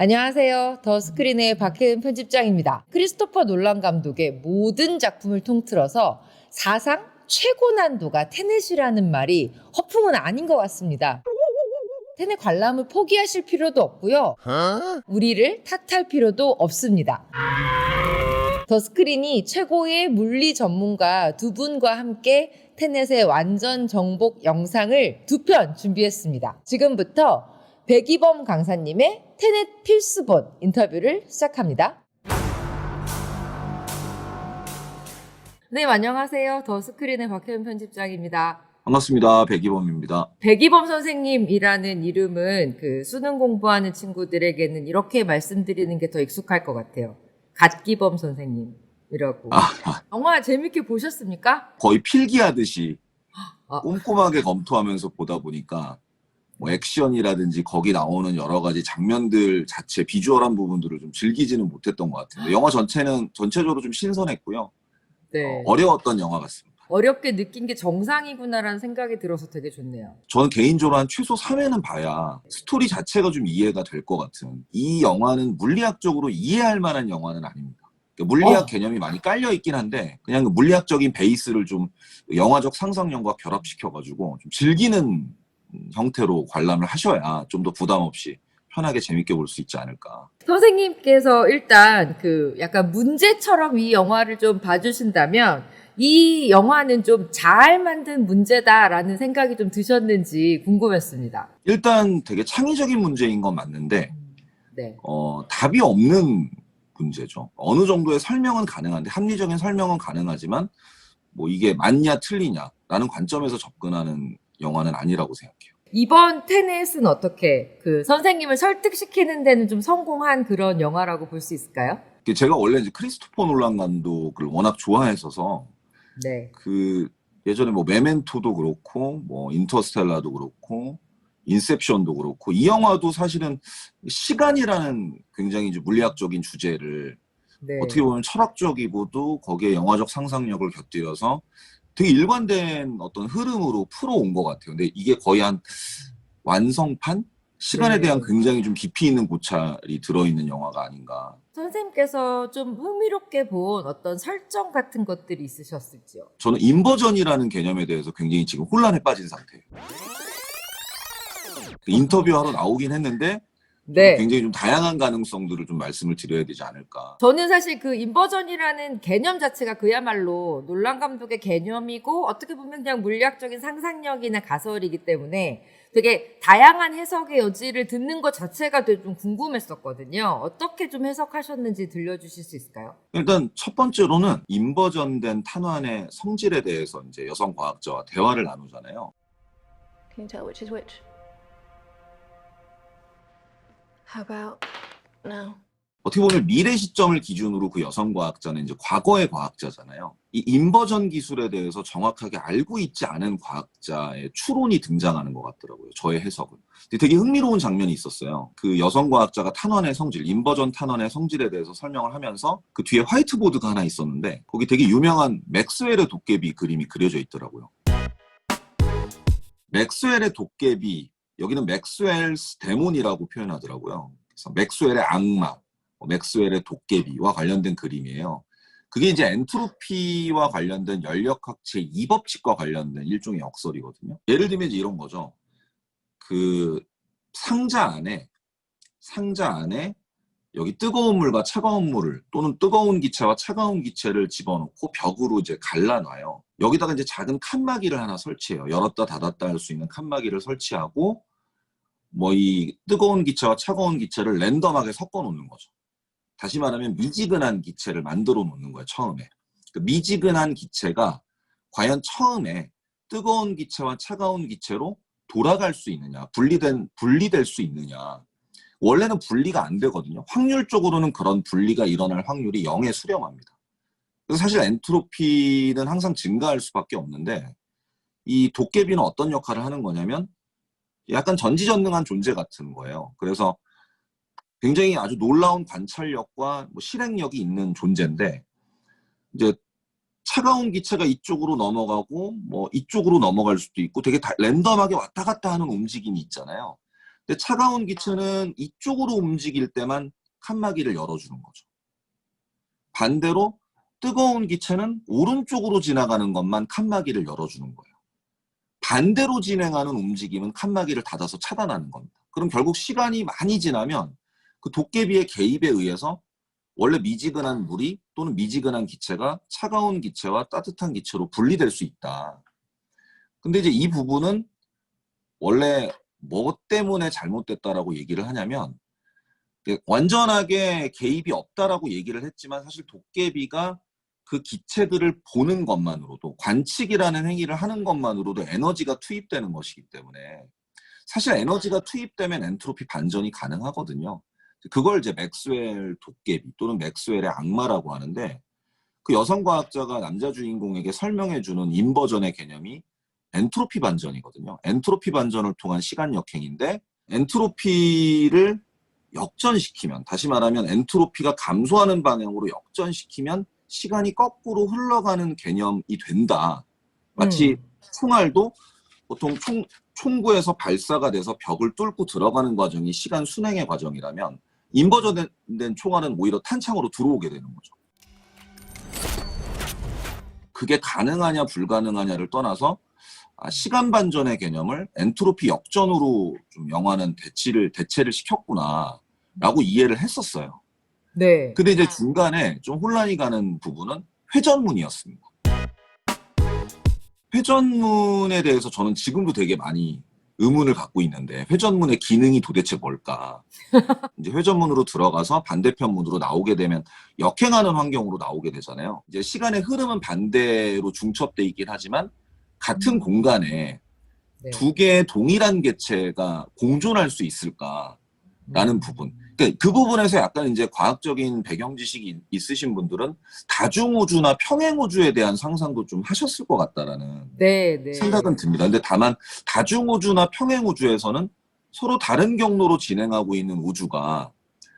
안녕하세요. 더 스크린의 박혜은 편집장입니다. 크리스토퍼 놀란 감독의 모든 작품을 통틀어서 사상 최고 난도가 테넷이라는 말이 허풍은 아닌 것 같습니다. 테넷 관람을 포기하실 필요도 없고요. 우리를 탓할 필요도 없습니다. 더 스크린이 최고의 물리 전문가 두 분과 함께 테넷의 완전 정복 영상을 2편 준비했습니다. 지금부터 백이범 강사님의 테넷 필수본 인터뷰를 시작합니다. 네, 안녕하세요. 더 스크린의 박혜은 편집장입니다. 반갑습니다. 백이범입니다. 백이범 선생님이라는 이름은 그 수능 공부하는 친구들에게는 이렇게 말씀드리는 게 더 익숙할 것 같아요. 갓기범 선생님이라고. 영화 재밌게 보셨습니까? 거의 필기하듯이 아. 꼼꼼하게 검토하면서 보다 보니까 뭐 액션이라든지 거기 나오는 여러 가지 장면들 자체 비주얼한 부분들을 좀 즐기지는 못했던 것 같은데 영화 전체적으로 좀 신선했고요. 네. 어려웠던 영화 같습니다. 어렵게 느낀 게 정상이구나라는 생각이 들어서 되게 좋네요. 저는 개인적으로 한 최소 3회는 봐야 스토리 자체가 좀 이해가 될 것 같은, 이 영화는 물리학적으로 이해할 만한 영화는 아닙니다. 물리학 개념이 많이 깔려 있긴 한데 그냥 물리학적인 베이스를 좀 영화적 상상력과 결합시켜가지고 좀 즐기는 형태로 관람을 하셔야 좀 더 부담 없이 편하게 재밌게 볼 수 있지 않을까. 선생님께서 일단 그 약간 문제처럼 이 영화를 좀 봐주신다면 이 영화는 좀 잘 만든 문제다라는 생각이 좀 드셨는지 궁금했습니다. 일단 되게 창의적인 문제인 건 맞는데 네. 답이 없는 문제죠. 어느 정도의 설명은 가능한데, 합리적인 설명은 가능하지만 뭐 이게 맞냐 틀리냐라는 관점에서 접근하는 영화는 아니라고 생각해요. 이번 테넷은 어떻게 그 선생님을 설득시키는 데는 좀 성공한 그런 영화라고 볼 수 있을까요? 제가 원래 이제 크리스토퍼 놀란 감독을 워낙 좋아했어서 네. 그 예전에 뭐 메멘토도 그렇고 뭐 인터스텔라도 그렇고 인셉션도 그렇고 이 영화도 사실은 시간이라는 굉장히 이제 물리학적인 주제를 네. 어떻게 보면 철학적이고도 거기에 영화적 상상력을 곁들여서 되게 일관된 어떤 흐름으로 풀어온 것 같아요. 근데 이게 거의 한 완성판? 시간에 네. 대한 굉장히 좀 깊이 있는 고찰이 들어있는 영화가 아닌가. 선생님께서 좀 흥미롭게 본 어떤 설정 같은 것들이 있으셨을지요? 저는 인버전이라는 개념에 대해서 굉장히 지금 혼란에 빠진 상태예요. 인터뷰하러 나오긴 했는데 네. 굉장히 좀 다양한 가능성들을 좀 말씀을 드려야 되지 않을까. 저는 사실 그 인버전이라는 개념 자체가 그야말로 놀란 감독의 개념이고 어떻게 보면 그냥 물리학적인 상상력이나 가설이기 때문에 되게 다양한 해석의 여지를 듣는 것 자체가 되게 좀 궁금했었거든요. 어떻게 좀 해석하셨는지 들려주실 수 있을까요? 일단 첫 번째로는 인버전된 탄환의 성질에 대해서 이제 여성 과학자와 대화를 나누잖아요. Can you tell which is which? How about now? 어떻게 보면 미래 시점을 기준으로 그 여성 과학자는 이제 과거의 과학자잖아요. 이 인버전 기술에 대해서 정확하게 알고 있지 않은 과학자의 추론이 등장하는 것 같더라고요. 저의 해석은. 근데 되게 흥미로운 장면이 있었어요. 그 여성 과학자가 탄환의 성질, 인버전 탄환의 성질에 대해서 설명을 하면서 그 뒤에 화이트보드가 하나 있었는데 거기 되게 유명한 맥스웰의 도깨비 그림이 그려져 있더라고요. 맥스웰의 도깨비, 여기는 맥스웰스 데몬이라고 표현하더라고요. 그래서 맥스웰의 악마, 맥스웰의 도깨비와 관련된 그림이에요. 그게 이제 엔트로피와 관련된 연력학 제2법칙과 관련된 일종의 역설이거든요. 예를 들면 이제 이런 거죠. 그 상자 안에 여기 뜨거운 물과 차가운 물을 또는 뜨거운 기체와 차가운 기체를 집어넣고 벽으로 이제 갈라놔요. 여기다가 이제 작은 칸막이를 하나 설치해요. 열었다 닫았다 할 수 있는 칸막이를 설치하고 뭐 이 뜨거운 기체와 차가운 기체를 랜덤하게 섞어 놓는 거죠. 다시 말하면 미지근한 기체를 만들어 놓는 거예요. 처음에. 그 미지근한 기체가 과연 처음에 뜨거운 기체와 차가운 기체로 돌아갈 수 있느냐, 분리될 수 있느냐. 원래는 분리가 안 되거든요. 확률적으로는 그런 분리가 일어날 확률이 0에 수렴합니다. 그래서 사실 엔트로피는 항상 증가할 수밖에 없는데 이 도깨비는 어떤 역할을 하는 거냐면 약간 전지전능한 존재 같은 거예요. 그래서 굉장히 아주 놀라운 관찰력과 뭐 실행력이 있는 존재인데 이제 차가운 기체가 이쪽으로 넘어가고 뭐 이쪽으로 넘어갈 수도 있고 되게 랜덤하게 왔다 갔다 하는 움직임이 있잖아요. 근데 차가운 기체는 이쪽으로 움직일 때만 칸막이를 열어주는 거죠. 반대로 뜨거운 기체는 오른쪽으로 지나가는 것만 칸막이를 열어주는 거예요. 반대로 진행하는 움직임은 칸막이를 닫아서 차단하는 겁니다. 그럼 결국 시간이 많이 지나면 그 도깨비의 개입에 의해서 원래 미지근한 물이 또는 미지근한 기체가 차가운 기체와 따뜻한 기체로 분리될 수 있다. 근데 이제 이 부분은 원래 뭐 때문에 잘못됐다라고 얘기를 하냐면 완전하게 개입이 없다라고 얘기를 했지만 사실 도깨비가 그 기체들을 보는 것만으로도 관측이라는 행위를 하는 것만으로도 에너지가 투입되는 것이기 때문에 사실 에너지가 투입되면 엔트로피 반전이 가능하거든요. 그걸 이제 맥스웰 도깨비 또는 맥스웰의 악마라고 하는데 그 여성 과학자가 남자 주인공에게 설명해주는 인버전의 개념이 엔트로피 반전이거든요. 엔트로피 반전을 통한 시간 역행인데 엔트로피를 역전시키면, 다시 말하면 엔트로피가 감소하는 방향으로 역전시키면 시간이 거꾸로 흘러가는 개념이 된다. 마치 총알도 보통 총구에서 발사가 돼서 벽을 뚫고 들어가는 과정이 시간 순행의 과정이라면 인버전된 총알은 오히려 탄창으로 들어오게 되는 거죠. 그게 가능하냐 불가능하냐를 떠나서 시간 반전의 개념을 엔트로피 역전으로 좀 영화는 대체를 시켰구나라고 이해를 했었어요. 네. 근데 이제 중간에 좀 혼란이 가는 부분은 회전문이었습니다. 회전문에 대해서 저는 지금도 되게 많이 의문을 갖고 있는데 회전문의 기능이 도대체 뭘까? 이제 회전문으로 들어가서 반대편 문으로 나오게 되면 역행하는 환경으로 나오게 되잖아요. 이제 시간의 흐름은 반대로 중첩돼 있긴 하지만 같은 공간에 네. 두 개의 동일한 개체가 공존할 수 있을까라는 부분. 그러니까 그 부분에서 약간 이제 과학적인 배경 지식이 있으신 분들은 다중우주나 평행우주에 대한 상상도 좀 하셨을 것 같다라는 네. 생각은 듭니다. 근데 다만 다중우주나 평행우주에서는 서로 다른 경로로 진행하고 있는 우주가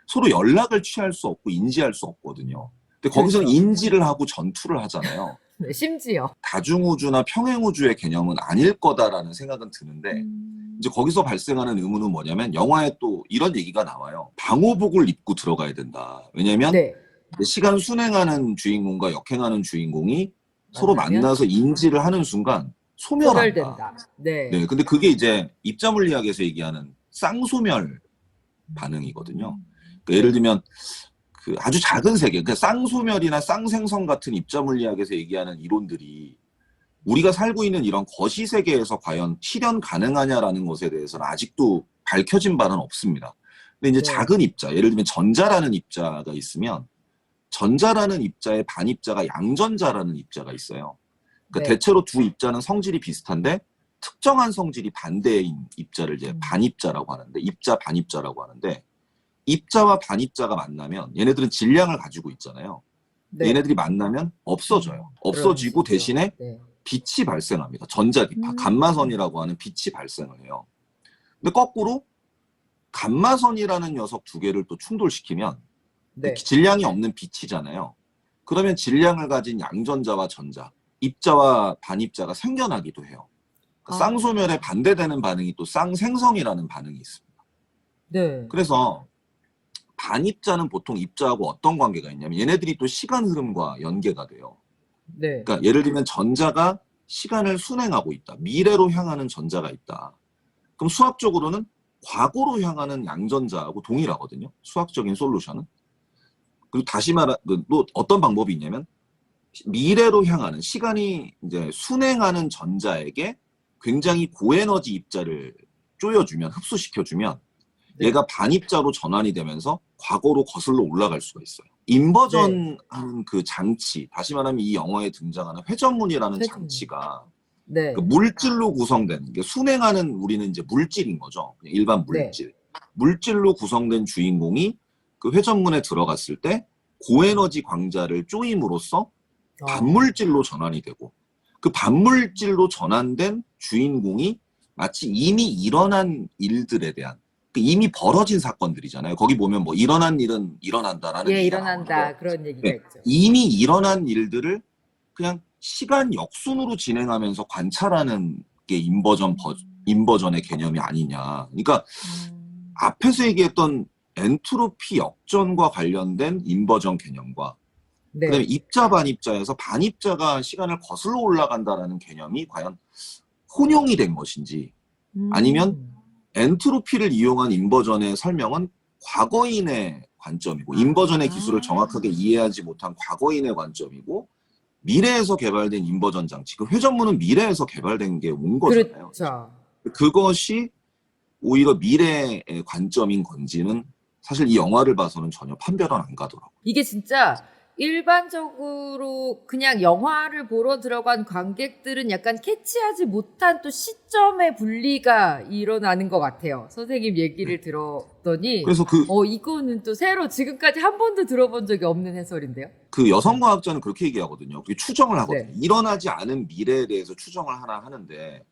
서로 연락을 취할 수 없고 인지할 수 없거든요. 근데 거기서는 그렇죠. 인지를 하고 전투를 하잖아요. 네, 심지어. 다중우주나 평행우주의 개념은 아닐 거다라는 생각은 드는데 이제 거기서 발생하는 의문은 뭐냐면 영화에 또 이런 얘기가 나와요. 방호복을 입고 들어가야 된다. 왜냐면 네. 시간 순행하는 주인공과 역행하는 주인공이 서로 만나면? 만나서 인지를 하는 순간 소멸한다. 소멸된다. 네. 네, 근데 그게 이제 입자물리학에서 얘기하는 쌍소멸 반응이거든요. 그러니까 예를 들면 그 아주 작은 세계, 그러니까 쌍소멸이나 쌍생성 같은 입자물리학에서 얘기하는 이론들이 우리가 살고 있는 이런 거시 세계에서 과연 실현 가능하냐라는 것에 대해서는 아직도 밝혀진 바는 없습니다. 근데 이제 네. 작은 입자, 예를 들면 전자라는 입자가 있으면 전자라는 입자의 반입자가 양전자라는 입자가 있어요. 그러니까 네. 대체로 두 입자는 성질이 비슷한데 특정한 성질이 반대인 입자를 이제 반입자라고 하는데 입자 반입자라고 하는데 입자와 반입자가 만나면 얘네들은 질량을 가지고 있잖아요. 네. 얘네들이 만나면 없어져요. 없어지고 그런 대신에 식이죠. 네. 빛이 발생합니다. 전자기파, 감마선이라고 하는 빛이 발생을 해요. 근데 거꾸로 감마선이라는 녀석 두 개를 또 충돌시키면 네. 질량이 없는 빛이잖아요. 그러면 질량을 가진 양전자와 전자, 입자와 반입자가 생겨나기도 해요. 그러니까 쌍소멸에 반대되는 반응이 또 쌍생성이라는 반응이 있습니다. 네. 그래서 반입자는 보통 입자하고 어떤 관계가 있냐면 얘네들이 또 시간 흐름과 연계가 돼요. 네. 그러니까 예를 들면 전자가 시간을 순행하고 있다. 미래로 향하는 전자가 있다. 그럼 수학적으로는 과거로 향하는 양전자하고 동일하거든요. 수학적인 솔루션은. 그리고 다시 또 어떤 방법이 있냐면 미래로 향하는 시간이 이제 순행하는 전자에게 굉장히 고에너지 입자를 쪼여주면 흡수시켜주면 네. 얘가 반입자로 전환이 되면서 과거로 거슬러 올라갈 수가 있어요. 인버전하는 그 장치, 다시 말하면 이 영화에 등장하는 회전문이라는 회전문. 장치가 네. 그 물질로 구성된, 순행하는 우리는 이제 물질인 거죠. 일반 물질. 네. 물질로 구성된 주인공이 그 회전문에 들어갔을 때 고에너지 광자를 쪼임으로써 반물질로 전환이 되고 그 반물질로 전환된 주인공이 마치 이미 일어난 일들에 대한 이미 벌어진 사건들이잖아요. 거기 보면 뭐 일어난 일은 일어난다라는 예, 얘기가 일어난다. 나오는데 그런 얘기가 네, 있죠. 이미 일어난 일들을 그냥 시간 역순으로 진행하면서 관찰하는 게 인버전의 개념이 아니냐. 그러니까 앞에서 얘기했던 엔트로피 역전과 관련된 인버전 개념과 네. 그다음에 입자 반입자에서 반입자가 시간을 거슬러 올라간다라는 개념이 과연 혼용이 된 것인지 아니면 엔트로피를 이용한 인버전의 설명은 과거인의 관점이고 인버전의 기술을 정확하게 이해하지 못한 과거인의 관점이고 미래에서 개발된 인버전 장치, 그 회전문은 미래에서 개발된 게 온 거잖아요. 그렇죠. 그것이 오히려 미래의 관점인 건지는 사실 이 영화를 봐서는 전혀 판별은 안 가더라고요. 이게 진짜 일반적으로 그냥 영화를 보러 들어간 관객들은 약간 캐치하지 못한 또 시점의 분리가 일어나는 것 같아요. 선생님 얘기를 들었더니 그래서 이거는 또 새로 지금까지 한 번도 들어본 적이 없는 해설인데요. 그 여성과학자는 그렇게 얘기하거든요. 그게 추정을 하거든요. 네. 일어나지 않은 미래에 대해서 추정을 하나 하는데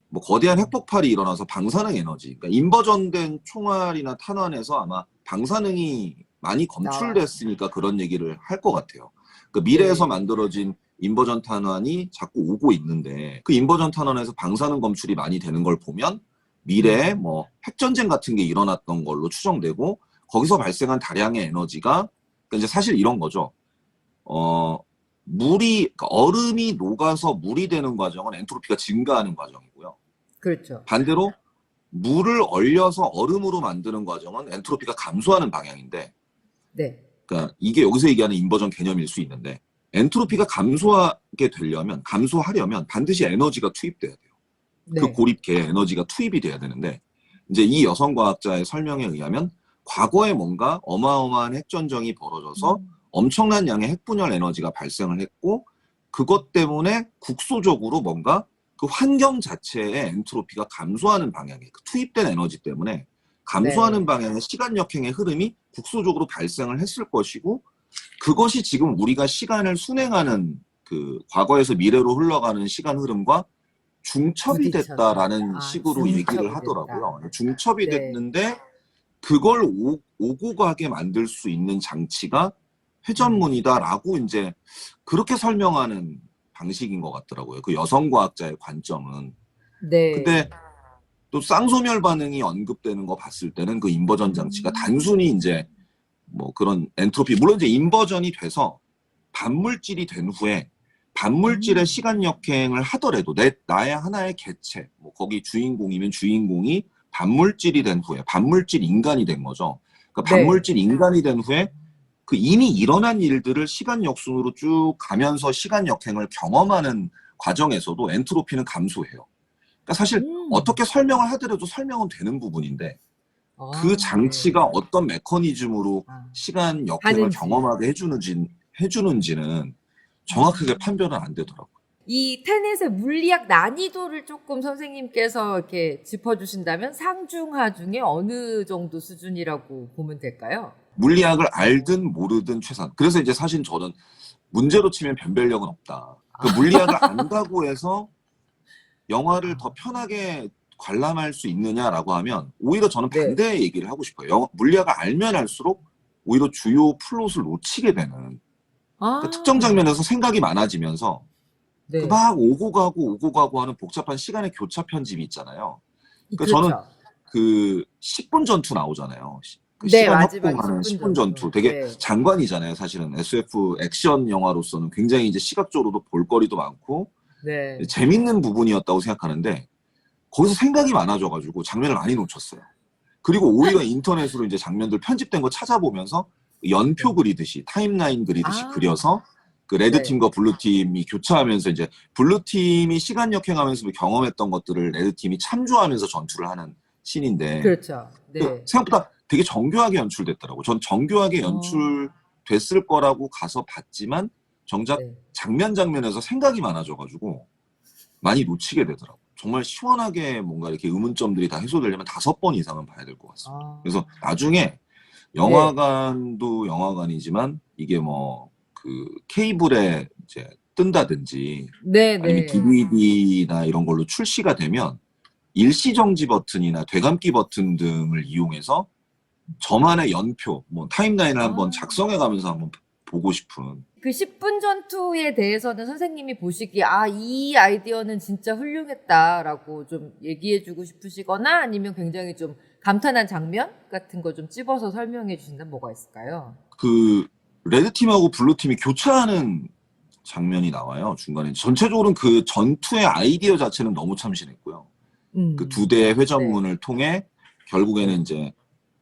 뭐 거대한 핵폭발이 일어나서 방사능 에너지, 그러니까 인버전된 총알이나 탄환에서 아마 방사능이 많이 검출됐으니까 그런 얘기를 할 것 같아요. 그 미래에서 네. 만들어진 인버전 탄환이 자꾸 오고 있는데 그 인버전 탄환에서 방사능 검출이 많이 되는 걸 보면 미래에 뭐 핵전쟁 같은 게 일어났던 걸로 추정되고 거기서 발생한 다량의 에너지가 그러니까 이제 사실 이런 거죠. 그러니까 얼음이 녹아서 물이 되는 과정은 엔트로피가 증가하는 과정이고요. 그렇죠. 반대로 물을 얼려서 얼음으로 만드는 과정은 엔트로피가 감소하는 방향인데 네. 그러니까 이게 여기서 얘기하는 인버전 개념일 수 있는데 엔트로피가 감소하려면 반드시 에너지가 투입돼야 돼요. 네. 그 고립계에 에너지가 투입이 돼야 되는데 이제 이 여성과학자의 설명에 의하면 과거에 뭔가 어마어마한 핵전쟁이 벌어져서 엄청난 양의 핵분열 에너지가 발생을 했고 그것 때문에 국소적으로 뭔가 그 환경 자체의 엔트로피가 감소하는 방향에 그 투입된 에너지 때문에 감소하는 방향의 시간 역행의 흐름이 국소적으로 발생을 했을 것이고 그것이 지금 우리가 시간을 순행하는 그 과거에서 미래로 흘러가는 시간 흐름과 중첩이 부딪혀서. 됐다라는 식으로 중첩이 얘기를 됐다. 하더라고요. 중첩이 네. 됐는데 그걸 오고 가게 만들 수 있는 장치가 회전문이다라고 이제 그렇게 설명하는 방식인 것 같더라고요. 그 여성과학자의 관점은. 네. 근데 또 쌍소멸 반응이 언급되는 거 봤을 때는 그 인버전 장치가 단순히 이제 뭐 그런 엔트로피, 물론 이제 인버전이 돼서 반물질이 된 후에 반물질의 시간 역행을 하더라도 나의 하나의 개체, 뭐 거기 주인공이면 주인공이 반물질이 된 후에 반물질 인간이 된 거죠. 그러니까 네. 반물질 인간이 된 후에 그 이미 일어난 일들을 시간 역순으로 쭉 가면서 시간 역행을 경험하는 과정에서도 엔트로피는 감소해요. 그러니까 사실 어떻게 설명을 하더라도 설명은 되는 부분인데 그 장치가 네. 어떤 메커니즘으로 시간 역행을 하는지. 경험하게 해주는지는 정확하게 판별은 안 되더라고요. 이 테넷의 물리학 난이도를 조금 선생님께서 이렇게 짚어주신다면 상중하 중에 어느 정도 수준이라고 보면 될까요? 물리학을 알든 모르든 최선. 그래서 이제 사실 저는 문제로 치면 변별력은 없다. 그 물리학을 안다고 해서 영화를 더 편하게 관람할 수 있느냐라고 하면 오히려 저는 네. 반대의 얘기를 하고 싶어요. 물리학을 알면 알수록 오히려 주요 플롯을 놓치게 되는 그러니까 특정 장면에서 생각이 많아지면서 네. 그 막 오고 가고 하는 복잡한 시간의 교차 편집이 있잖아요. 그러니까 그렇죠. 저는 그 10분 전투 나오잖아요. 그 네, 시간 마지막에 협공하는 10분 10분 전투. 되게 네. 장관이잖아요. 사실은 SF 액션 영화로서는 굉장히 이제 시각적으로도 볼거리도 많고 네. 재밌는 부분이었다고 생각하는데 거기서 생각이 많아져가지고 장면을 많이 놓쳤어요. 그리고 오히려 인터넷으로 이제 장면들 편집된 거 찾아보면서 연표 그리듯이 타임라인 그리듯이 그려서 그 레드 팀과 블루 팀이 교차하면서 이제 블루 팀이 시간 역행하면서 경험했던 것들을 레드 팀이 참조하면서 전투를 하는 씬인데 그렇죠. 네. 생각보다 되게 정교하게 연출됐더라고요. 전 정교하게 연출됐을 거라고 가서 봤지만 정작 장면에서 생각이 많아져가지고 많이 놓치게 되더라고요. 정말 시원하게 뭔가 이렇게 의문점들이 다 해소되려면 5번 이상은 봐야 될 것 같습니다. 그래서 나중에 영화관도 영화관이지만 이게 뭐 그 케이블에 이제 뜬다든지 아니면 DVD나 이런 걸로 출시가 되면 일시정지 버튼이나 되감기 버튼 등을 이용해서 저만의 연표, 뭐 타임라인을 한번 작성해 가면서 한번 보고 싶은. 그 10분 전투에 대해서는 선생님이 보시기에 이 아이디어는 진짜 훌륭했다라고 좀 얘기해주고 싶으시거나 아니면 굉장히 좀 감탄한 장면 같은 거 좀 찝어서 설명해 주신다면 뭐가 있을까요? 그 레드팀하고 블루팀이 교차하는 장면이 나와요. 중간에. 전체적으로는 그 전투의 아이디어 자체는 너무 참신했고요. 그 두 대의 회전문을 통해 결국에는 이제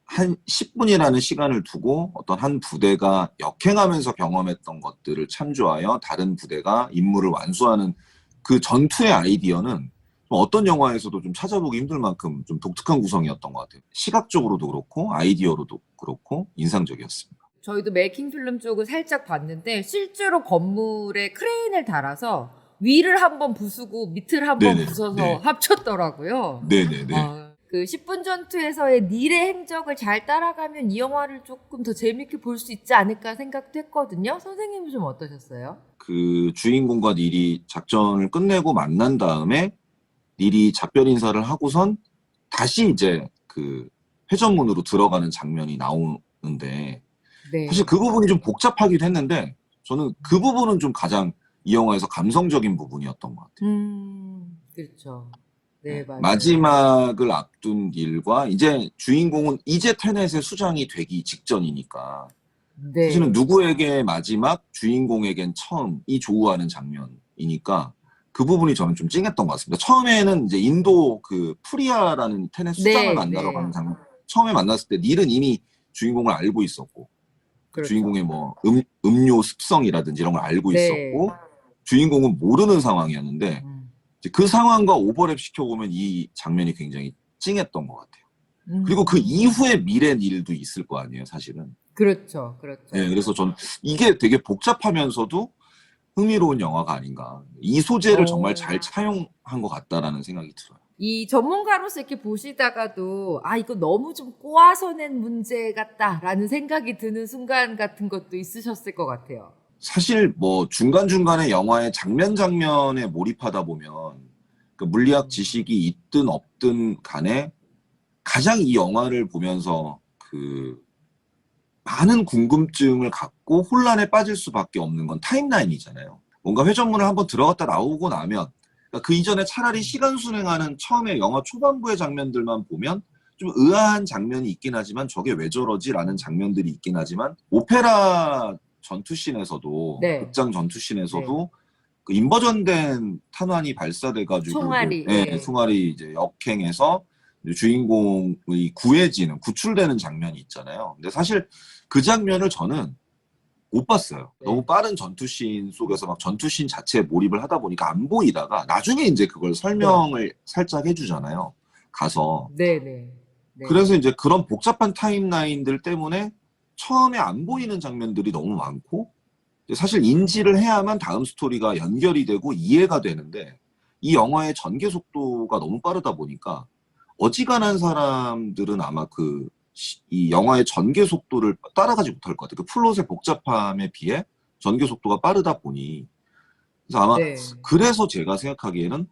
한 10분이라는 시간을 두고 어떤 한 부대가 역행하면서 경험했던 것들을 참조하여 다른 부대가 임무를 완수하는 그 전투의 아이디어는 어떤 영화에서도 좀 찾아보기 힘들 만큼 좀 독특한 구성이었던 것 같아요. 시각적으로도 그렇고 아이디어로도 그렇고 인상적이었습니다. 저희도 메이킹 필름 쪽을 살짝 봤는데 실제로 건물에 크레인을 달아서 위를 한번 부수고 밑을 한번 네네, 부숴서 네. 합쳤더라고요. 네네네. 그 10분 전투에서의 닐의 행적을 잘 따라가면 이 영화를 조금 더 재밌게 볼 수 있지 않을까 생각도 했거든요. 선생님은 좀 어떠셨어요? 그 주인공과 닐이 작전을 끝내고 만난 다음에 닐이 작별 인사를 하고선 다시 이제 그 회전문으로 들어가는 장면이 나오는데 네. 사실 그 부분이 좀 복잡하기도 했는데 저는 그 부분은 좀 가장 이 영화에서 감성적인 부분이었던 것 같아요. 그렇죠. 네, 맞아요. 마지막을 앞둔 닐과 이제 주인공은 이제 테넷의 수장이 되기 직전이니까 네. 사실은 누구에게 마지막, 주인공에겐 처음이 조우하는 장면이니까 그 부분이 저는 좀 찡했던 것 같습니다. 처음에는 이제 인도 그 프리아라는 테넷 수장을 네, 만나러 네. 가는 장면, 처음에 만났을 때 닐은 이미 주인공을 알고 있었고 그 그렇죠. 주인공의 뭐 음료 습성이라든지 이런 걸 알고 네. 있었고 주인공은 모르는 상황이었는데 이제 그 상황과 오버랩 시켜보면 이 장면이 굉장히 찡했던 것 같아요. 그리고 그 이후에 미래 닐도 있을 거 아니에요, 사실은. 그렇죠. 그렇죠. 네, 그래서 전 이게 되게 복잡하면서도 흥미로운 영화가 아닌가. 이 소재를 정말 잘 차용한 것 같다라는 생각이 들어요. 이 전문가로서 이렇게 보시다가도 이거 너무 좀 꼬아서 낸 문제 같다라는 생각이 드는 순간 같은 것도 있으셨을 것 같아요. 사실 뭐 중간중간에 영화의 장면에 몰입하다 보면 그 물리학 지식이 있든 없든 간에 가장 이 영화를 보면서 그 많은 궁금증을 갖고 혼란에 빠질 수밖에 없는 건 타임라인이잖아요. 뭔가 회전문을 한번 들어갔다 나오고 나면 그러니까 그 이전에 차라리 시간 순행하는 처음에 영화 초반부의 장면들만 보면 좀 의아한 장면이 있긴 하지만 저게 왜 저러지라는 장면들이 있긴 하지만 오페라 전투씬에서도 네. 극장 전투씬에서도 그 인버전된 탄환이 발사돼가지고 총알이, 총알이 이제 역행해서 주인공의 구출되는 장면이 있잖아요. 근데 사실 그 장면을 저는 못 봤어요. 너무 빠른 전투씬 속에서 막 전투씬 자체에 몰입을 하다 보니까 안 보이다가 나중에 이제 그걸 설명을 살짝 해주잖아요. 가서. 네네. 그래서 이제 그런 복잡한 타임라인들 때문에 처음에 안 보이는 장면들이 너무 많고 사실 인지를 해야만 다음 스토리가 연결이 되고 이해가 되는데 이 영화의 전개 속도가 너무 빠르다 보니까 어지간한 사람들은 아마 이 영화의 전개 속도를 따라가지 못할 것 같아요. 그 플롯의 복잡함에 비해 전개 속도가 빠르다 보니. 그래서 아마 그래서 제가 생각하기에는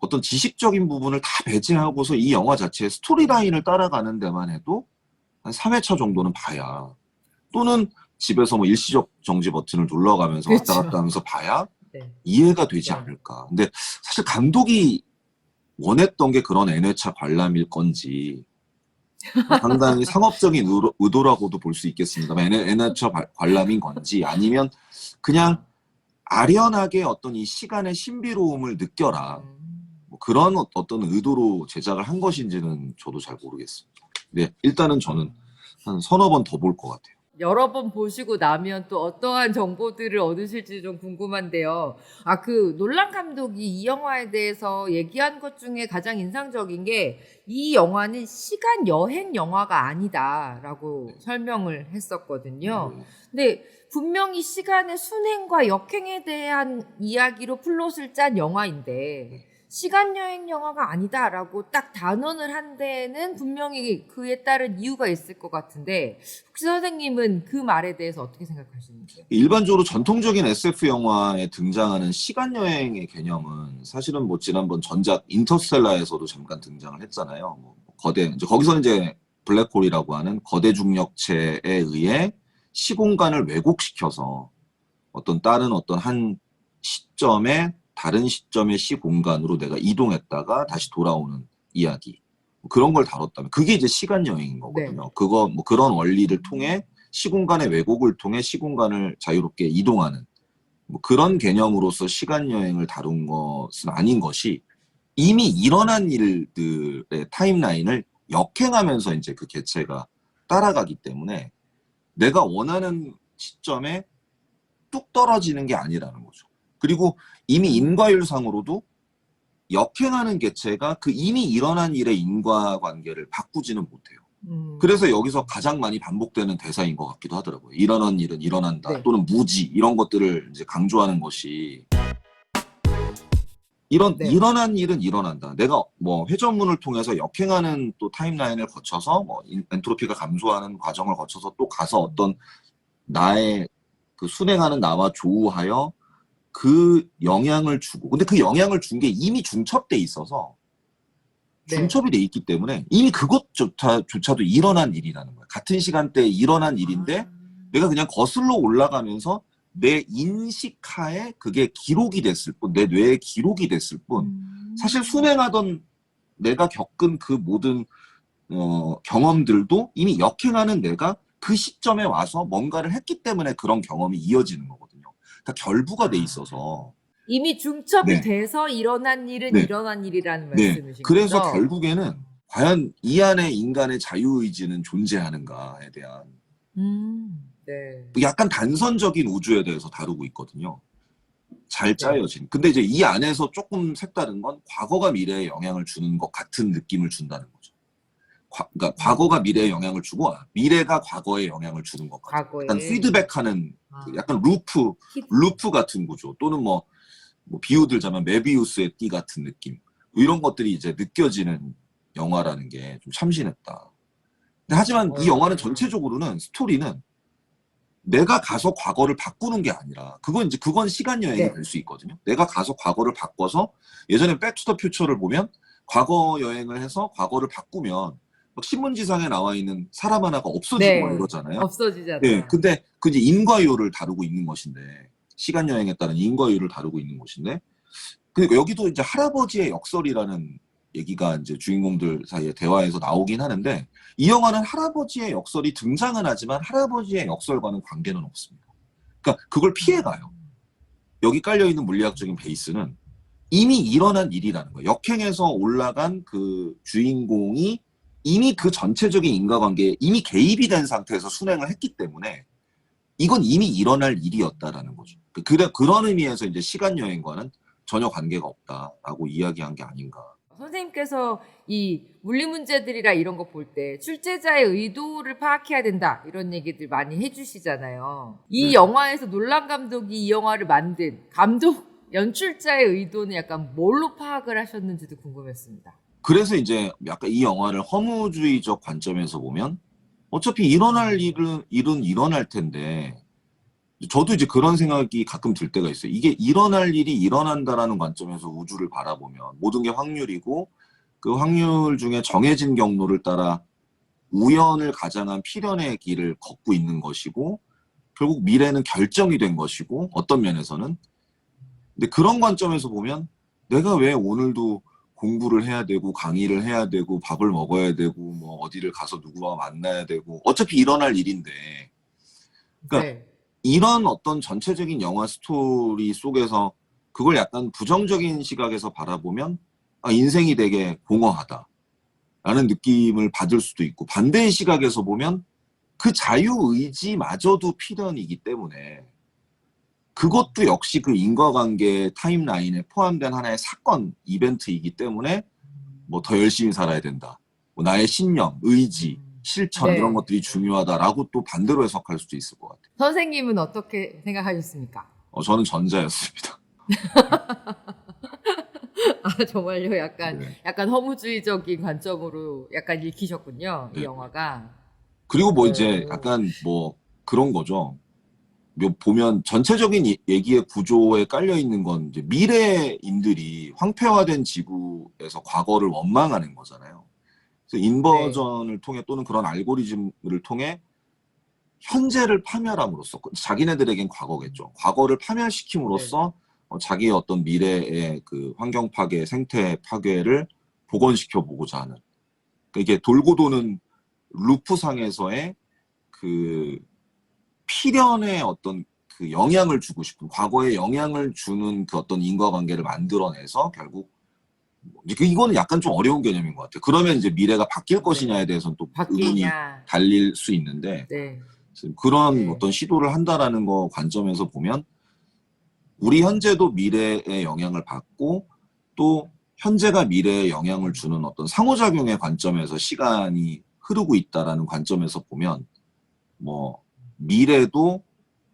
어떤 지식적인 부분을 다 배제하고서 이 영화 자체의 스토리라인을 따라가는 데만 해도 한 3회차 정도는 봐야 또는 집에서 뭐 일시적 정지 버튼을 눌러가면서 그렇죠. 왔다 갔다 하면서 봐야 이해가 되지 않을까. 근데 사실 감독이 원했던 게 그런 N회차 관람일 건지 상당히 상업적인 의도라고도 볼 수 있겠습니다만 N회차 관람인 건지 아니면 그냥 아련하게 어떤 이 시간의 신비로움을 느껴라. 뭐 그런 어떤 의도로 제작을 한 것인지는 저도 잘 모르겠습니다. 네, 일단은 저는 한 서너 번 더 볼 것 같아요. 여러 번 보시고 나면 또 어떠한 정보들을 얻으실지 좀 궁금한데요. 그 놀란 감독이 이 영화에 대해서 얘기한 것 중에 가장 인상적인 게 이 영화는 시간 여행 영화가 아니다라고 설명을 했었거든요. 근데 분명히 시간의 순행과 역행에 대한 이야기로 플롯을 짠 영화인데 시간 여행 영화가 아니다라고 딱 단언을 한 데는 분명히 그에 따른 이유가 있을 것 같은데 혹시 선생님은 그 말에 대해서 어떻게 생각하시는지요? 일반적으로 전통적인 SF 영화에 등장하는 시간 여행의 개념은 사실은 뭐 지난번 전작 인터스텔라에서도 잠깐 등장을 했잖아요. 뭐 거기서는 이제 블랙홀이라고 하는 거대 중력체에 의해 시공간을 왜곡시켜서 다른 어떤 한 시점에 다른 시점의 시공간으로 내가 이동했다가 다시 돌아오는 이야기. 그런 걸 다뤘다면 그게 이제 시간 여행인 거거든요. 네. 그거 뭐 그런 원리를 통해 시공간의 왜곡을 통해 시공간을 자유롭게 이동하는 뭐 그런 개념으로서 시간 여행을 다룬 것은 아닌 것이 이미 일어난 일들의 타임라인을 역행하면서 이제 그 개체가 따라가기 때문에 내가 원하는 시점에 뚝 떨어지는 게 아니라는 거죠. 그리고 이미 인과율상으로도 역행하는 개체가 그 이미 일어난 일의 인과관계를 바꾸지는 못해요. 그래서 여기서 가장 많이 반복되는 대사인 것 같기도 하더라고요. 일어난 일은 일어난다. 네. 또는 무지 이런 것들을 이제 강조하는 것이 네. 일어난 일은 일어난다. 내가 뭐 회전문을 통해서 역행하는 또 타임라인을 거쳐서 뭐 엔트로피가 감소하는 과정을 거쳐서 또 가서 어떤 나의 그 순행하는 나와 조우하여 그 영향을 주고 근데 그 영향을 준 게 이미 중첩돼 있어서 네. 중첩이 돼 있기 때문에 이미 그것조차도 일어난 일이라는 거야. 같은 시간대에 일어난 일인데 내가 그냥 거슬러 올라가면서 내 인식하에 그게 기록이 됐을 뿐, 내 뇌에 기록이 됐을 뿐, 사실 순행하던 내가 겪은 그 모든 경험들도 이미 역행하는 내가 그 시점에 와서 뭔가를 했기 때문에 그런 경험이 이어지는 거거든요. 다 결부가 돼 있어서. 이미 중첩이 네. 돼서 일어난 일은 네. 일어난 일이라는 네. 말씀이신 그래서 거죠? 결국에는 과연 이 안에 인간의 자유의지는 존재하는가에 대한 네. 약간 단선적인 우주에 대해서 다루고 있거든요. 잘 네. 짜여진. 근데 이제 이 안에서 조금 색다른 건 과거가 미래에 영향을 주는 것 같은 느낌을 준다는 거죠. 그러니까 과거가 미래에 영향을 주고 미래가 과거에 영향을 주는 것 같아요. 약간 과거에. 피드백하는 그 약간 루프 같은 구조 또는 뭐 비유 들자면 메비우스의 띠 같은 느낌 이런 것들이 이제 느껴지는 영화라는 게 좀 참신했다. 근데 하지만 이 영화는 전체적으로는 스토리는 내가 가서 과거를 바꾸는 게 아니라 그건 시간 여행이 네. 될 수 있거든요. 내가 가서 과거를 바꿔서 예전에 백투더 퓨처를 보면 과거 여행을 해서 과거를 바꾸면 막 신문지상에 나와 있는 사람 하나가 없어지고 막 네. 이러잖아요. 없어지잖아요. 예, 근데 그 이제 인과율을 다루고 있는 것인데 시간 여행에 따른 인과율을 다루고 있는 것인데 그리고 여기도 이제 할아버지의 역설이라는 얘기가 이제 주인공들 사이에 대화에서 나오긴 하는데 이 영화는 할아버지의 역설이 등장은 하지만 할아버지의 역설과는 관계는 없습니다. 그러니까 그걸 피해가요. 여기 깔려있는 물리학적인 베이스는 이미 일어난 일이라는 거예요. 역행해서 올라간 그 주인공이 이미 그 전체적인 인과관계에 이미 개입이 된 상태에서 순행을 했기 때문에 이건 이미 일어날 일이었다라는 거죠. 그런 의미에서 이제 시간 여행과는 전혀 관계가 없다라고 이야기한 게 아닌가. 선생님께서 이 물리 문제들이라 이런 거 볼 때 출제자의 의도를 파악해야 된다 이런 얘기들 많이 해주시잖아요. 이 네. 영화에서 놀란 감독이 이 영화를 만든 연출자의 의도는 약간 뭘로 파악을 하셨는지도 궁금했습니다. 그래서 이제 약간 이 영화를 허무주의적 관점에서 보면 어차피 일어날 일은 일어날 텐데 저도 이제 그런 생각이 가끔 들 때가 있어요. 이게 일어날 일이 일어난다라는 관점에서 우주를 바라보면 모든 게 확률이고 그 확률 중에 정해진 경로를 따라 우연을 가장한 필연의 길을 걷고 있는 것이고 결국 미래는 결정이 된 것이고 어떤 면에서는 근데 그런 관점에서 보면 내가 왜 오늘도 공부를 해야 되고 강의를 해야 되고 밥을 먹어야 되고 뭐 어디를 가서 누구와 만나야 되고 어차피 일어날 일인데 그러니까 네. 이런 어떤 전체적인 영화 스토리 속에서 그걸 약간 부정적인 시각에서 바라보면 인생이 되게 공허하다 라는 느낌을 받을 수도 있고 반대의 시각에서 보면 그 자유의지마저도 필연이기 때문에 그것도 역시 그 인과관계 타임라인에 포함된 하나의 사건, 이벤트이기 때문에 뭐 더 열심히 살아야 된다. 뭐 나의 신념, 의지, 실천 네. 이런 것들이 중요하다라고 또 반대로 해석할 수도 있을 것 같아요. 선생님은 어떻게 생각하셨습니까? 저는 전자였습니다. 아 정말요? 약간 네. 약간 허무주의적인 관점으로 약간 읽히셨군요. 이 네. 영화가. 그리고 뭐 이제 약간 뭐 그런 거죠. 보면 전체적인 얘기의 구조에 깔려 있는 건 이제 미래인들이 황폐화된 지구에서 과거를 원망하는 거잖아요. 그래서 인버전을 통해 또는 그런 알고리즘을 통해 현재를 파멸함으로써 자기네들에겐 과거겠죠. 과거를 파멸시킴으로써 자기의 어떤 미래의 그 환경 파괴, 생태 파괴를 복원시켜 보고자 하는. 그러니까 이게 돌고 도는 루프상에서의 그 필연의 어떤 그 영향을 주고 싶은, 과거에 영향을 주는 그 어떤 인과관계를 만들어내서 결국 이거는 약간 좀 어려운 개념인 것 같아요. 그러면 이제 미래가 바뀔 것이냐에 대해서는 또 의문이 바뀌냐. 달릴 수 있는데 네. 그런 네. 어떤 시도를 한다라는 거 관점에서 보면 우리 현재도 미래에 영향을 받고 또 현재가 미래에 영향을 주는 어떤 상호작용의 관점에서 시간이 흐르고 있다라는 관점에서 보면 뭐 미래도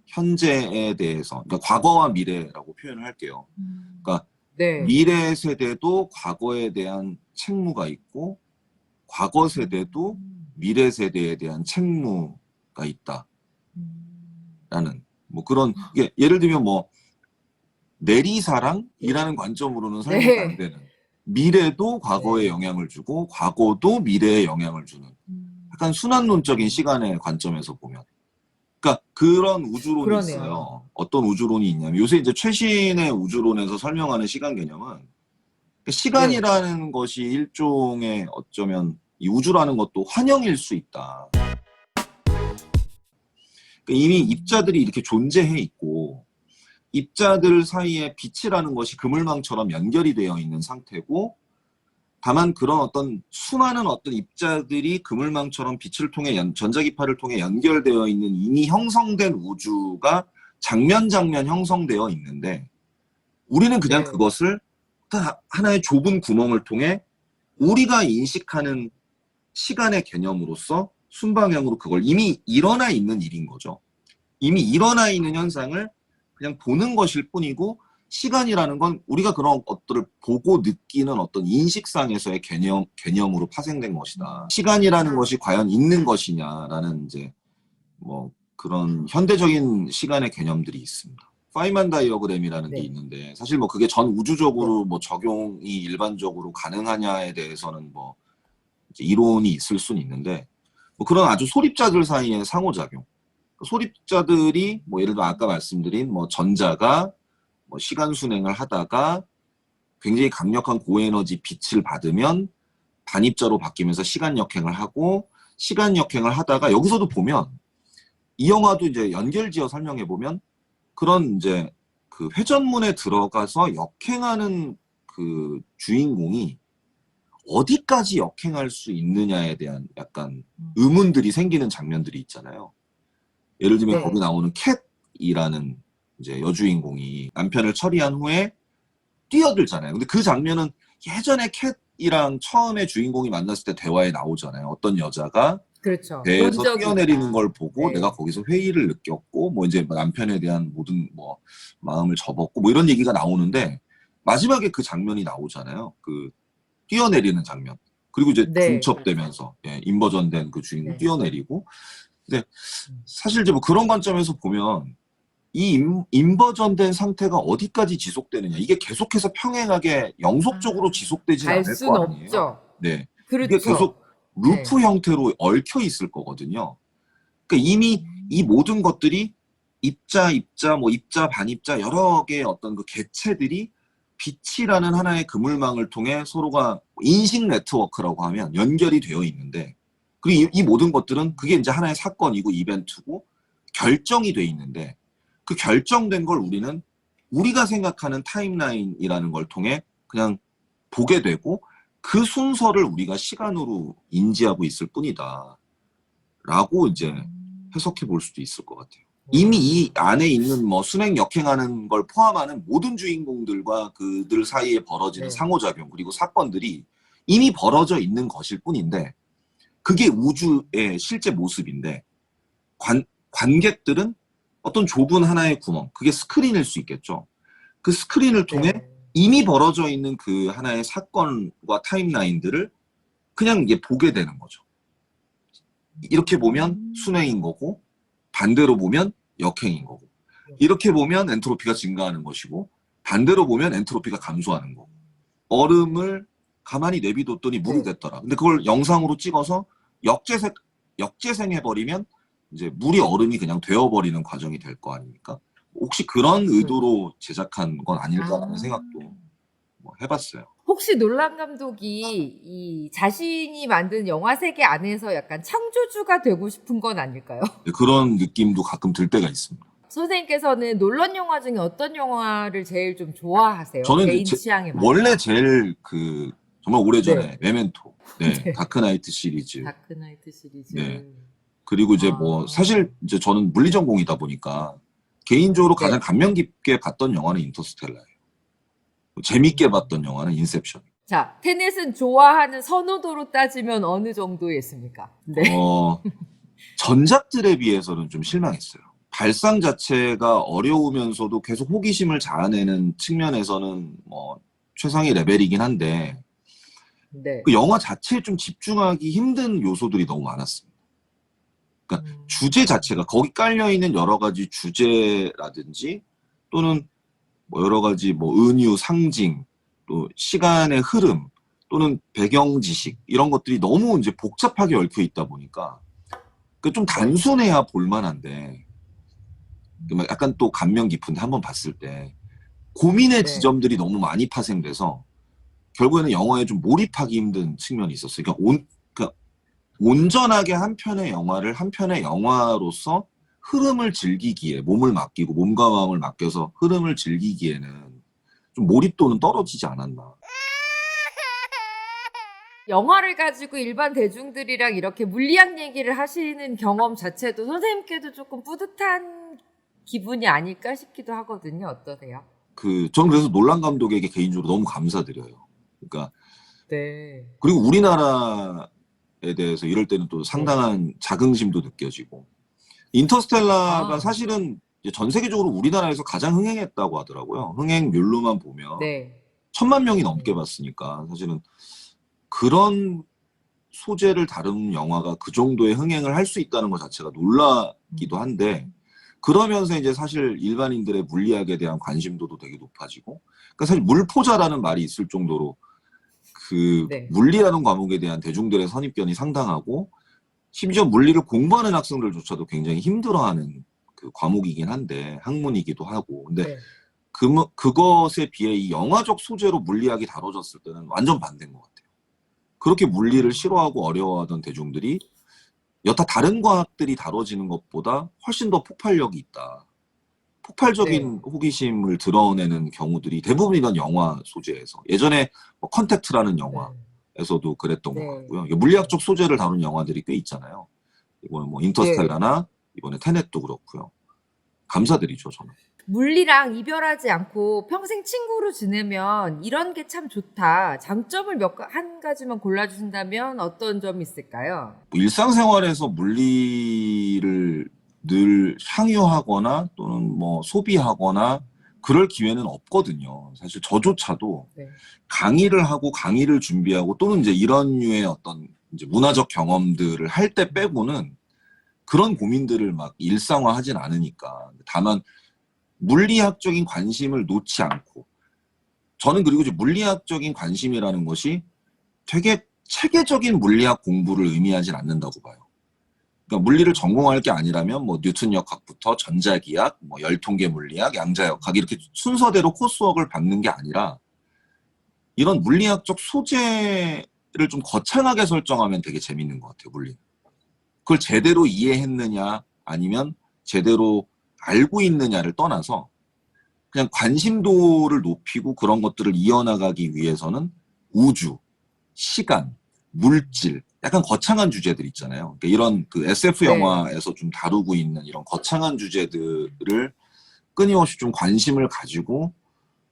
현재에 대해서, 그러니까 과거와 미래라고 표현을 할게요. 그러니까 네. 미래 세대도 과거에 대한 책무가 있고 과거 세대도 미래 세대에 대한 책무가 있다라는 뭐 그런, 이게 예를 들면 뭐 내리사랑이라는 관점으로는 설명이 네. 안 되는, 미래도 과거에 네. 영향을 주고 과거도 미래에 영향을 주는 약간 순환론적인 시간의 관점에서 보면, 그러니까 그런 우주론이 그러네요. 있어요. 어떤 우주론이 있냐면 요새 이제 최신의 우주론에서 설명하는 시간 개념은 시간이라는 것이 일종의 어쩌면 이 우주라는 것도 환영일 수 있다. 그러니까 이미 입자들이 이렇게 존재해 있고 입자들 사이에 빛이라는 것이 그물망처럼 연결이 되어 있는 상태고, 다만 그런 어떤 수많은 어떤 입자들이 그물망처럼 빛을 통해 전자기파를 통해 연결되어 있는 이미 형성된 우주가 장면 형성되어 있는데 우리는 그냥 네. 그것을 하나의 좁은 구멍을 통해 우리가 인식하는 시간의 개념으로서 순방향으로 그걸 이미 일어나 있는 일인 거죠. 이미 일어나 있는 현상을 그냥 보는 것일 뿐이고, 시간이라는 건 우리가 그런 것들을 보고 느끼는 어떤 인식상에서의 개념으로 파생된 것이다. 시간이라는 것이 과연 있는 것이냐라는 이제 뭐 그런 현대적인 시간의 개념들이 있습니다. 파이만 다이어그램이라는 게 있는데 사실 뭐 그게 전 우주적으로 뭐 적용이 일반적으로 가능하냐에 대해서는 뭐 이제 이론이 있을 수는 있는데, 뭐 그런 아주 소립자들 사이의 상호작용. 소립자들이 뭐 예를 들어 아까 말씀드린 뭐 전자가 뭐 시간 순행을 하다가 굉장히 강력한 고에너지 빛을 받으면 반입자로 바뀌면서 시간 역행을 하고, 시간 역행을 하다가 여기서도 보면 이 영화도 이제 연결지어 설명해 보면 그런 이제 그 회전문에 들어가서 역행하는 그 주인공이 어디까지 역행할 수 있느냐에 대한 약간 의문들이 생기는 장면들이 있잖아요. 예를 들면 거기 나오는 캣이라는 이제 여주인공이 남편을 처리한 후에 뛰어들잖아요. 근데 그 장면은 예전에 캣이랑 처음에 주인공이 만났을 때 대화에 나오잖아요. 어떤 여자가 그렇죠. 배에서 본 적이 뛰어내리는 있다. 걸 보고 네. 내가 거기서 회의를 느꼈고 뭐 이제 남편에 대한 모든 뭐 마음을 접었고 뭐 이런 얘기가 나오는데 마지막에 그 장면이 나오잖아요. 그 뛰어내리는 장면. 그리고 이제 중첩되면서 인버전된 그 주인공 뛰어내리고. 근데 사실 이제 뭐 그런 관점에서 보면 이 인버전된 상태가 어디까지 지속되느냐, 이게 계속해서 평행하게 영속적으로 지속되진 갈 않을 순 거 아니에요. 없죠. 네. 그렇죠. 이게 계속 루프 형태로 얽혀 있을 거거든요. 그러니까 이미 이 모든 것들이 입자, 뭐 입자, 반입자 여러 개의 어떤 그 개체들이 빛이라는 하나의 그물망을 통해 서로가 인식 네트워크라고 하면 연결이 되어 있는데, 그리고 이 모든 것들은 그게 이제 하나의 사건이고 이벤트고 결정이 돼 있는데, 그 결정된 걸 우리는 우리가 생각하는 타임라인이라는 걸 통해 그냥 보게 되고 그 순서를 우리가 시간으로 인지하고 있을 뿐이다 라고 이제 해석해 볼 수도 있을 것 같아요. 이미 이 안에 있는 뭐 순행 역행하는 걸 포함하는 모든 주인공들과 그들 사이에 벌어지는 상호작용 그리고 사건들이 이미 벌어져 있는 것일 뿐인데, 그게 우주의 실제 모습인데 관객들은 어떤 좁은 하나의 구멍, 그게 스크린일 수 있겠죠. 그 스크린을 통해 이미 벌어져 있는 그 하나의 사건과 타임라인들을 그냥 이게 보게 되는 거죠. 이렇게 보면 순행인 거고 반대로 보면 역행인 거고, 이렇게 보면 엔트로피가 증가하는 것이고 반대로 보면 엔트로피가 감소하는 거고, 얼음을 가만히 내비뒀더니 물이 됐더라. 근데 그걸 영상으로 찍어서 역재생해버리면 이제 물이 얼음이 그냥 되어버리는 과정이 될 거 아닙니까? 혹시 그런 의도로 제작한 건 아닐까라는 생각도 뭐 해봤어요. 혹시 놀란 감독이 이 자신이 만든 영화 세계 안에서 약간 창조주가 되고 싶은 건 아닐까요? 그런 느낌도 가끔 들 때가 있습니다. 선생님께서는 논란 영화 중에 어떤 영화를 제일 좀 좋아하세요? 저는 개인 제- 취향에 맞게. 원래 제일 정말 오래전에 네. 메멘토, 네, 네. 다크나이트 시리즈, 다크나이트 시리즈. 네. 그리고 이제 뭐 사실 이제 저는 물리 전공이다 보니까 개인적으로 네. 가장 감명 깊게 봤던 영화는 인터스텔라예요. 재밌게 봤던 영화는 인셉션. 자, 테넷은 좋아하는 선호도로 따지면 어느 정도에 있습니까? 네. 전작들에 비해서는 좀 실망했어요. 발상 자체가 어려우면서도 계속 호기심을 자아내는 측면에서는 뭐 최상의 레벨이긴 한데 네. 그 영화 자체에 좀 집중하기 힘든 요소들이 너무 많았습니다. 그러니까 주제 자체가 거기 깔려 있는 여러 가지 주제라든지 또는 뭐 여러 가지 뭐 은유, 상징, 또 시간의 흐름 또는 배경 지식 이런 것들이 너무 이제 복잡하게 얽혀 있다 보니까 그 좀 단순해야 볼만한데 약간 또 감명 깊은데 한번 봤을 때 고민의 네. 지점들이 너무 많이 파생돼서 결국에는 영화에 좀 몰입하기 힘든 측면이 있었어요. 그러니까 온전하게 한 편의 영화를 한 편의 영화로서 흐름을 즐기기에 몸을 맡기고 몸과 마음을 맡겨서 흐름을 즐기기에는 좀 몰입도는 떨어지지 않았나. 영화를 가지고 일반 대중들이랑 이렇게 물리학 얘기를 하시는 경험 자체도 선생님께도 조금 뿌듯한 기분이 아닐까 싶기도 하거든요. 어떠세요? 저는 그래서 놀란 감독에게 개인적으로 너무 감사드려요. 그러니까 네. 그리고 우리나라에 대해서 이럴 때는 또 상당한 자긍심도 느껴지고 인터스텔라가 사실은 이제 전 세계적으로 우리나라에서 가장 흥행했다고 하더라고요. 흥행률로만 보면 네. 1,000만 명이 넘게 봤으니까 사실은 그런 소재를 다룬 영화가 그 정도의 흥행을 할 수 있다는 것 자체가 놀라기도 한데 그러면서 이제 사실 일반인들의 물리학에 대한 관심도도 되게 높아지고 그러니까 사실 물포자라는 말이 있을 정도로 네. 물리라는 과목에 대한 대중들의 선입견이 상당하고 심지어 물리를 공부하는 학생들조차도 굉장히 힘들어하는 그 과목이긴 한데 학문이기도 하고 근데 네. 그것에 비해 이 영화적 소재로 물리학이 다뤄졌을 때는 완전 반대인 것 같아요. 그렇게 물리를 싫어하고 어려워하던 대중들이 여타 다른 과학들이 다뤄지는 것보다 훨씬 더 폭발력이 있다. 폭발적인 호기심을 드러내는 경우들이 대부분 이런 영화 소재에서 예전에 뭐 컨택트라는 영화에서도 그랬던 것 같고요. 물리학적 소재를 다룬 영화들이 꽤 있잖아요. 이번에 뭐 인터스텔라나 이번에 테넷도 그렇고요. 감사드리죠 저는. 물리랑 이별하지 않고 평생 친구로 지내면 이런 게 참 좋다. 장점을 한 가지만 골라주신다면 어떤 점이 있을까요? 뭐 일상생활에서 물리를 늘 향유하거나 또는 뭐 소비하거나 그럴 기회는 없거든요. 사실 저조차도 강의를 하고 강의를 준비하고 또는 이제 이런 류의 어떤 이제 문화적 경험들을 할 때 빼고는 그런 고민들을 막 일상화하진 않으니까. 다만 물리학적인 관심을 놓지 않고 저는 그리고 이제 물리학적인 관심이라는 것이 되게 체계적인 물리학 공부를 의미하진 않는다고 봐요. 그러니까 물리를 전공할 게 아니라면 뭐 뉴턴 역학부터 전자기학, 뭐 열통계 물리학, 양자역학 이렇게 순서대로 코스웍을 받는 게 아니라 이런 물리학적 소재를 좀 거창하게 설정하면 되게 재밌는 것 같아요, 물리. 그걸 제대로 이해했느냐 아니면 제대로 알고 있느냐를 떠나서 그냥 관심도를 높이고 그런 것들을 이어나가기 위해서는 우주, 시간, 물질, 약간 거창한 주제들 있잖아요. 그러니까 이런 그 SF 영화에서 좀 다루고 있는 이런 거창한 주제들을 끊임없이 좀 관심을 가지고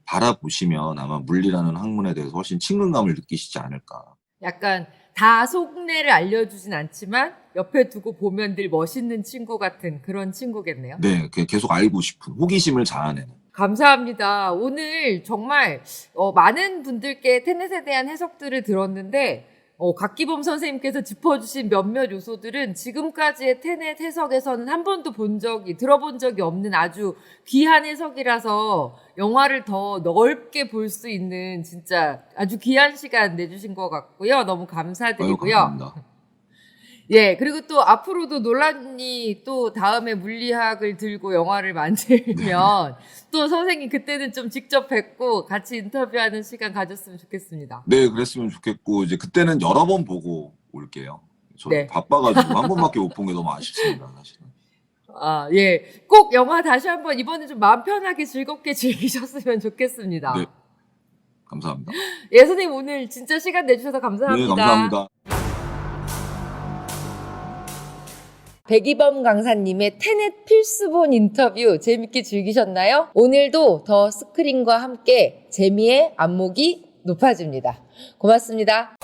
바라보시면 아마 물리라는 학문에 대해서 훨씬 친근감을 느끼시지 않을까. 약간 다 속내를 알려주진 않지만 옆에 두고 보면 늘 멋있는 친구 같은 그런 친구겠네요. 네, 계속 알고 싶은 호기심을 자아내는. 감사합니다. 오늘 정말 많은 분들께 테넷에 대한 해석들을 들었는데 곽기범 선생님께서 짚어주신 몇몇 요소들은 지금까지의 테넷 해석에서는 한 번도 들어본 적이 없는 아주 귀한 해석이라서 영화를 더 넓게 볼 수 있는 진짜 아주 귀한 시간 내주신 것 같고요. 너무 감사드리고요. 감사합니다. 예, 그리고 또 앞으로도 논란이 또 다음에 물리학을 들고 영화를 만들면 또 선생님 그때는 좀 직접 뵙고 같이 인터뷰하는 시간 가졌으면 좋겠습니다. 네, 그랬으면 좋겠고 이제 그때는 여러 번 보고 올게요. 저 네. 바빠가지고 한 번밖에 못 본 게 너무 아쉽습니다, 사실은. 아, 예. 꼭 영화 다시 한번 이번에 좀 마음 편하게 즐겁게 즐기셨으면 좋겠습니다. 네. 감사합니다. 예, 선생님 오늘 진짜 시간 내주셔서 감사합니다. 네, 감사합니다. 백이범 강사님의 테넷 필수본 인터뷰 재밌게 즐기셨나요? 오늘도 더 스크린과 함께 재미의 안목이 높아집니다. 고맙습니다.